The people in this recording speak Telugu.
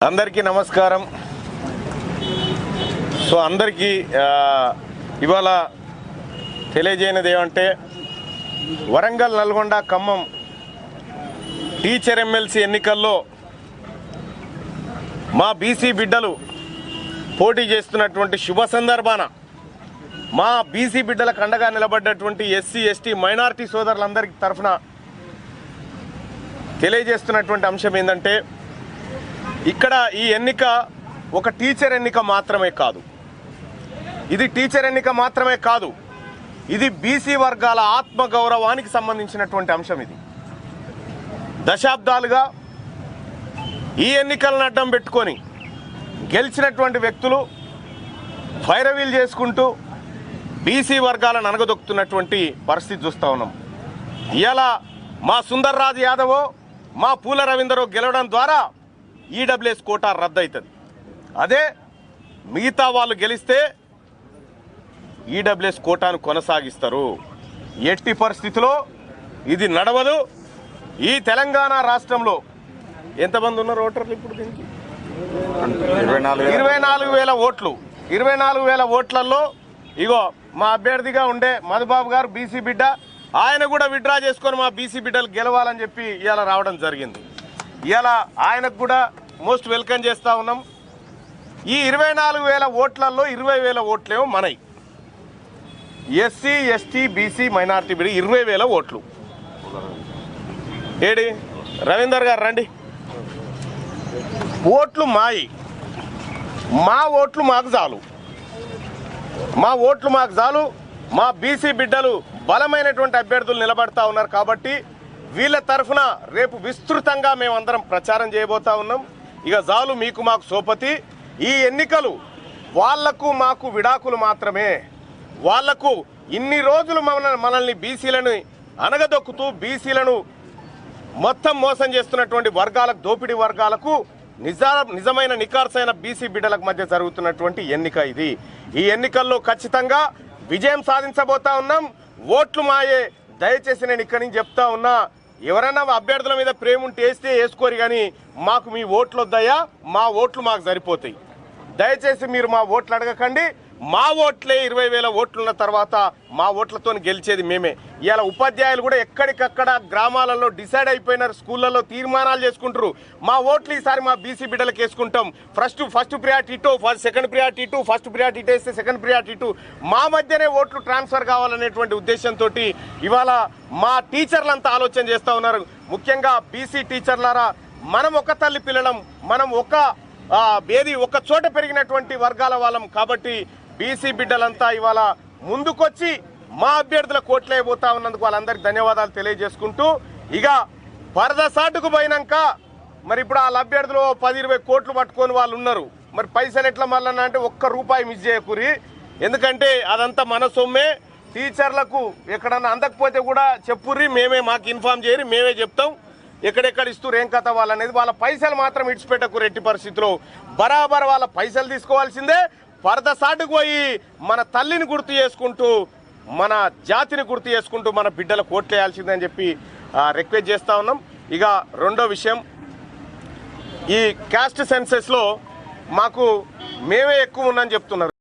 అందరికీ నమస్కారం. సో అందరికీ ఇవాళ తెలియజేయనిది ఏమంటే వరంగల్, నల్గొండ, ఖమ్మం టీచర్ ఎమ్మెల్సీ ఎన్నికల్లో మా బీసీ బిడ్డలు పోటీ చేస్తున్నటువంటి శుభ సందర్భాన మా బీసీ బిడ్డలకు అండగా నిలబడ్డటువంటి ఎస్సీ, ఎస్టీ, మైనారిటీ సోదరులందరికీ తరఫున తెలియజేస్తున్నటువంటి అంశం ఏంటంటే ఇక్కడ ఈ ఎన్నిక ఒక టీచర్ ఎన్నిక మాత్రమే కాదు. ఇది టీచర్ ఎన్నిక మాత్రమే కాదు, ఇది బీసీ వర్గాల ఆత్మగౌరవానికి సంబంధించినటువంటి అంశం. ఇది దశాబ్దాలుగా ఈ ఎన్నికలను అడ్డం పెట్టుకొని గెలిచినటువంటి వ్యక్తులు ఫైరవీలు చేసుకుంటూ బీసీ వర్గాలను అనగదొక్కుతున్నటువంటి పరిస్థితి చూస్తూ ఉన్నాం. ఇవాళ మా సుందర్ రాజ్ యాదవో, మా పూల రవీందరో గెలవడం ద్వారా ఈడబ్ల్యూఎస్ కోటా రద్దు అవుతుంది. అదే మిగతా వాళ్ళు గెలిస్తే ఈడబ్ల్యూఎస్ కోటాను కొనసాగిస్తారు. ఎట్టి పరిస్థితిలో ఇది నడవదు. ఈ తెలంగాణ రాష్ట్రంలో ఎంతమంది ఉన్నారు ఓటర్లు ఇప్పుడు? దీనికి 24,000 ఓట్లు. 24,000 ఓట్లలో ఇగో మా అభ్యర్థిగా ఉండే మధుబాబు గారు బీసీ బిడ్డ, ఆయన కూడా విత్డ్రా చేసుకొని మా బీసీ బిడ్డలు గెలవాలని చెప్పి ఇవాళ రావడం జరిగింది. ఇవాళ ఆయనకు కూడా మోస్ట్ వెల్కమ్ చేస్తూ ఉన్నాం. ఈ 24,000 ఓట్లలో 20,000 ఓట్లేమో మనయి. ఎస్సీ, ఎస్టీ, బీసీ, మైనారిటీ బిడ్డ 20,000 ఓట్లు. ఏడి రవీందర్ గారు రండి. ఓట్లు మాయి, మా ఓట్లు మాకు చాలు, మా ఓట్లు మాకు చాలు. మా బీసీ బిడ్డలు బలమైనటువంటి అభ్యర్థులు నిలబడతా ఉన్నారు కాబట్టి వీళ్ళ తరఫున రేపు విస్తృతంగా మేమందరం ప్రచారం చేయబోతా ఉన్నాం. ఇక చాలు మీకు మాకు సోపతి. ఈ ఎన్నికలు వాళ్లకు మాకు విడాకులు మాత్రమే. వాళ్లకు ఇన్ని రోజులు మనల్ని బీసీలను అనగదొక్కుతూ బీసీలను మొత్తం మోసం చేస్తున్నటువంటి వర్గాలకు, దోపిడీ వర్గాలకు నిజమైన నికార్సైన బీసీ బిడ్డలకు మధ్య జరుగుతున్నటువంటి ఎన్నిక ఇది. ఈ ఎన్నికల్లో ఖచ్చితంగా విజయం సాధించబోతా ఉన్నాం. ఓట్లు మాయే. దయచేసి నేను ఇక్కడి నుంచి చెప్తా ఉన్నా, ఎవరైనా అభ్యర్థుల మీద ప్రేమ ఉంటే వేస్తే వేసుకోరు, కానీ మాకు మీ ఓట్లు వద్దయ్యా, మా ఓట్లు మాకు సరిపోతాయి. దయచేసి మీరు మా ఓట్లు అడగకండి. మా ఓట్లే 20,000 ఓట్లున్న తర్వాత మా ఓట్లతో గెలిచేది మేమే. ఇవాళ ఉపాధ్యాయులు కూడా ఎక్కడికక్కడ గ్రామాలలో డిసైడ్ అయిపోయినారు, స్కూళ్ళలో తీర్మానాలు చేసుకుంటారు. మా ఓట్లు ఈసారి మా బీసీ బిడ్డలకు వేసుకుంటాం. ఫస్ట్ ప్రియారిటీ ఇటు, సెకండ్ ప్రియారిటీ ఇటు, ఫస్ట్ ప్రియారిటీ ఇటు వేస్తే సెకండ్ ప్రియారిటీ ఇటు, మా మధ్యనే ఓట్లు ట్రాన్స్ఫర్ కావాలనేటువంటి ఉద్దేశంతో ఇవాళ మా టీచర్లంతా ఆలోచన చేస్తూ ఉన్నారు. ముఖ్యంగా బీసీ టీచర్లారా, మనం ఒక తల్లి పిల్లలం, మనం ఒక చోట పెరిగినటువంటి వర్గాల వాళ్ళం కాబట్టి బీసీ బిడ్డలంతా ఇవాళ ముందుకొచ్చి మా అభ్యర్థులకు ఓట్లేయబోతా ఉన్నందుకు వాళ్ళందరికీ ధన్యవాదాలు తెలియజేసుకుంటూ, ఇక పరదసాటుకు పోయినాక మరి ఇప్పుడు వాళ్ళ అభ్యర్థులు 10-20 కోట్లు పట్టుకొని వాళ్ళు ఉన్నారు. మరి పైసలు ఎట్లా మళ్ళీ అంటే ₹1 మిస్ చేయకూరి, ఎందుకంటే అదంతా మన సొమ్మే. టీచర్లకు ఎక్కడన్నా అందకపోతే కూడా చెప్పుర్రి, మాకు ఇన్ఫార్మ్ చేయరు, మేమే చెప్తాం ఎక్కడెక్కడ ఇస్తూ ఏం కథ వాళ్ళనేది. వాళ్ళ పైసలు మాత్రం ఇడిచిపెట్టకు. ఎట్టి పరిస్థితిలో బరాబర్ వాళ్ళ పైసలు తీసుకోవాల్సిందే. పరదసాటుకు పోయి మన తల్లిని గుర్తు చేసుకుంటూ, మన జాతిని గుర్తు చేసుకుంటూ మన బిడ్డలకు ఓట్లేయాల్సిందని చెప్పి రిక్వెస్ట్ చేస్తూ ఉన్నాం. ఇక రెండో విషయం, ఈ క్యాస్ట్ సెన్సెస్లో మాకు మేమే ఎక్కువ ఉన్నామని చెప్తున్నారు.